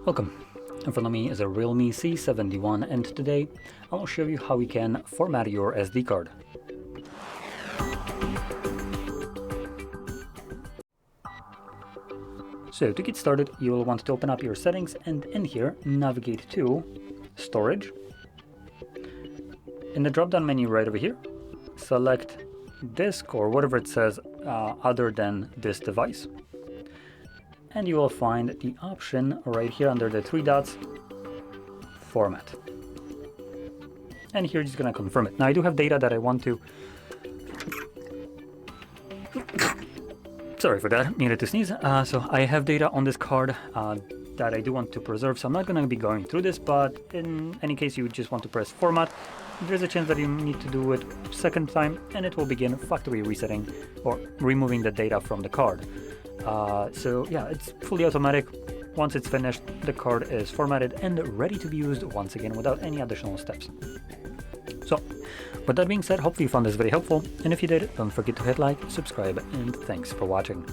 Welcome. In front of me is a REALME C71, and today I will show you how you can format your SD card. So to get started, you will want to open up your settings and in here navigate to Storage. In the drop-down menu right over here, select Disk or whatever it says other than this device. And you will find the option right here under the three dots, Format. And here you're just going to confirm it. Now I do have data that I want to... Sorry for that, needed to sneeze. So I have data on this card that I do want to preserve, so I'm not going to be going through this, but in any case you just want to press Format. There's a chance that you need to do it second time and it will begin factory resetting or removing the data from the card. So yeah, it's fully automatic. Once it's finished, the card is formatted and ready to be used once again without any additional steps. So, with that being said, hopefully you found this very helpful, and if you did, don't forget to hit like, subscribe, and thanks for watching.